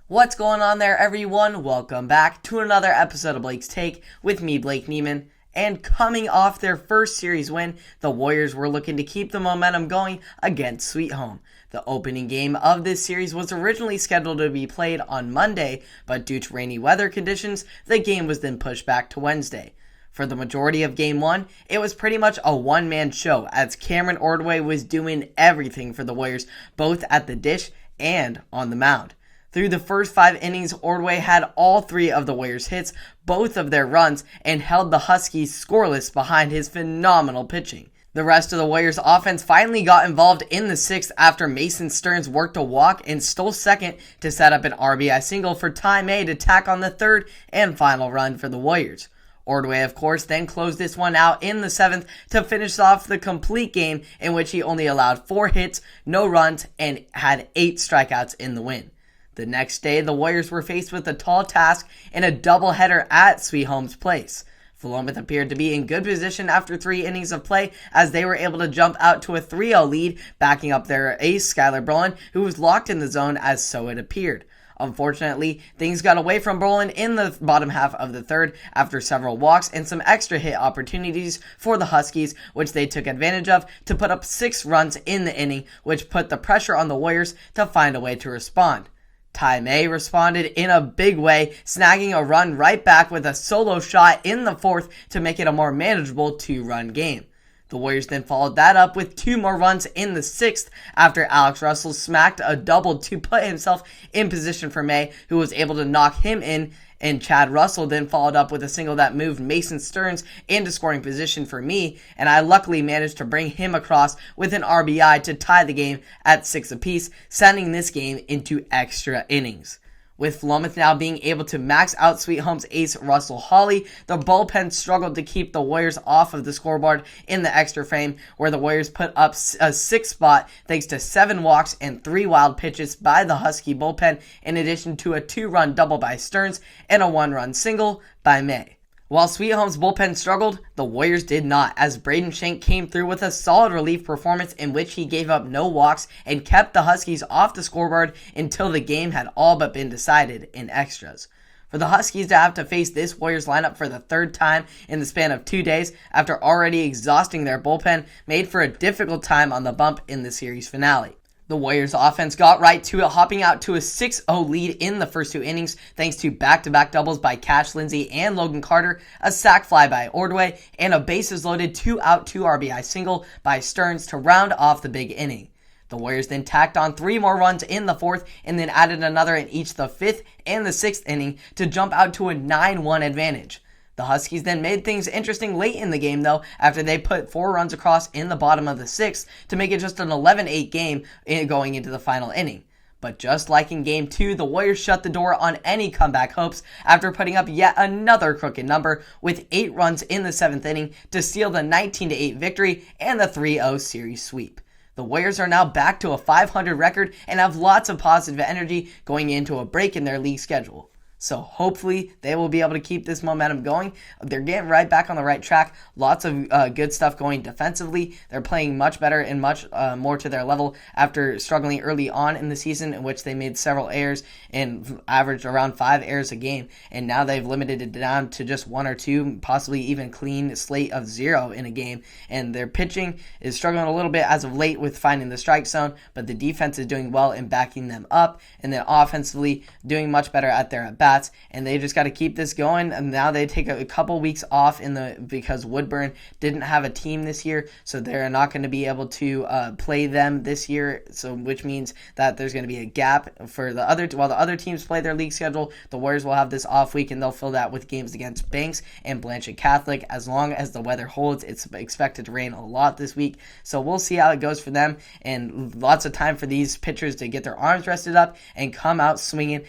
What's going on there, everyone? Welcome back to another episode of Blake's Take with me, Blake Neiman. And coming off their first series win, the Warriors were looking to keep the momentum going against Sweet Home. The opening game of this series was originally scheduled to be played on Monday, but due to rainy weather conditions, the game was then pushed back to Wednesday. For the majority of Game 1, it was pretty much a one-man show as Cameron Ordway was doing everything for the Warriors, both at the dish and on the mound. Through the first 5 innings, Ordway had all 3 of the Warriors' hits, both of their runs, and held the Huskies scoreless behind his phenomenal pitching. The rest of the Warriors' offense finally got involved in the 6th after Mason Stearns worked a walk and stole second to set up an RBI single for Ty May to tack on the 3rd and final run for the Warriors. Ordway, of course, then closed this one out in the 7th to finish off the complete game in which he only allowed 4 hits, no runs, and had 8 strikeouts in the win. The next day, the Warriors were faced with a tall task in a doubleheader at Sweet Home's place. Willamette appeared to be in good position after 3 innings of play as they were able to jump out to a 3-0 lead, backing up their ace Skylar Brolin, who was locked in the zone as so it appeared. Unfortunately, things got away from Brolin in the bottom half of the 3rd after several walks and some extra hit opportunities for the Huskies, which they took advantage of to put up 6 runs in the inning, which put the pressure on the Warriors to find a way to respond. Ty May responded in a big way, snagging a run right back with a solo shot in the 4th to make it a more manageable 2-run game. The Warriors then followed that up with 2 more runs in the 6th after Alex Russell smacked a double to put himself in position for May, who was able to knock him in, and Chad Russell then followed up with a single that moved Mason Stearns into scoring position for me, and I luckily managed to bring him across with an RBI to tie the game at 6 apiece, sending this game into extra innings. With Willamette now being able to max out Sweet Home's ace Russell Hawley, the bullpen struggled to keep the Warriors off of the scoreboard in the extra frame, where the Warriors put up a 6th spot thanks to 7 walks and 3 wild pitches by the Husky bullpen, in addition to a 2-run double by Stearns and a 1-run single by May. While Sweet Home's bullpen struggled, the Warriors did not, as Braden Shank came through with a solid relief performance in which he gave up no walks and kept the Huskies off the scoreboard until the game had all but been decided in extras. For the Huskies to have to face this Warriors lineup for the 3rd time in the span of 2 days after already exhausting their bullpen made for a difficult time on the bump in the series finale. The Warriors offense got right to it, hopping out to a 6-0 lead in the first 2 innings thanks to back-to-back doubles by Cash Lindsay and Logan Carter, a sac fly by Ordway, and a bases-loaded 2-out 2 RBI single by Stearns to round off the big inning. The Warriors then tacked on 3 more runs in the 4th and then added another in each the 5th and the 6th inning to jump out to a 9-1 advantage. The Huskies then made things interesting late in the game, though, after they put 4 runs across in the bottom of the 6th to make it just an 11-8 game going into the final inning. But just like in Game 2, the Warriors shut the door on any comeback hopes after putting up yet another crooked number with 8 runs in the 7th inning to seal the 19-8 victory and the 3-0 series sweep. The Warriors are now back to a .500 record and have lots of positive energy going into a break in their league schedule. So hopefully they will be able to keep this momentum going. They're getting right back on the right track. Lots of good stuff going defensively. They're playing much better and much more to their level after struggling early on in the season, in which they made several errors and averaged around 5 errors a game. And now they've limited it down to just 1 or 2, possibly even clean slate of 0 in a game. And their pitching is struggling a little bit as of late with finding the strike zone, but the defense is doing well in backing them up. And then offensively doing much better at their at-bats. And they just got to keep this going. And now they take a couple weeks off because Woodburn didn't have a team this year, so they're not going to be able to play them this year. So which means that there's going to be a gap for while the other teams play their league schedule. The Warriors will have this off week, and they'll fill that with games against Banks and Blanchard Catholic. As long as the weather holds, it's expected to rain a lot this week. So we'll see how it goes for them, and lots of time for these pitchers to get their arms rested up and come out swinging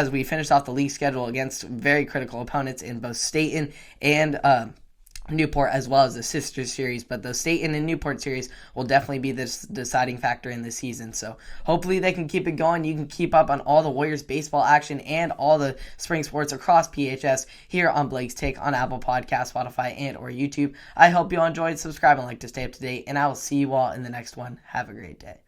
as we finish off the league schedule against very critical opponents in both Staten and Newport, as well as the sister series. But the Staten and Newport series will definitely be this deciding factor in this season. So hopefully they can keep it going. You can keep up on all the Warriors baseball action and all the spring sports across PHS here on Blake's Take on Apple Podcasts, Spotify, and or YouTube. I hope you all enjoyed. Subscribe and like to stay up to date, and I will see you all in the next one. Have a great day.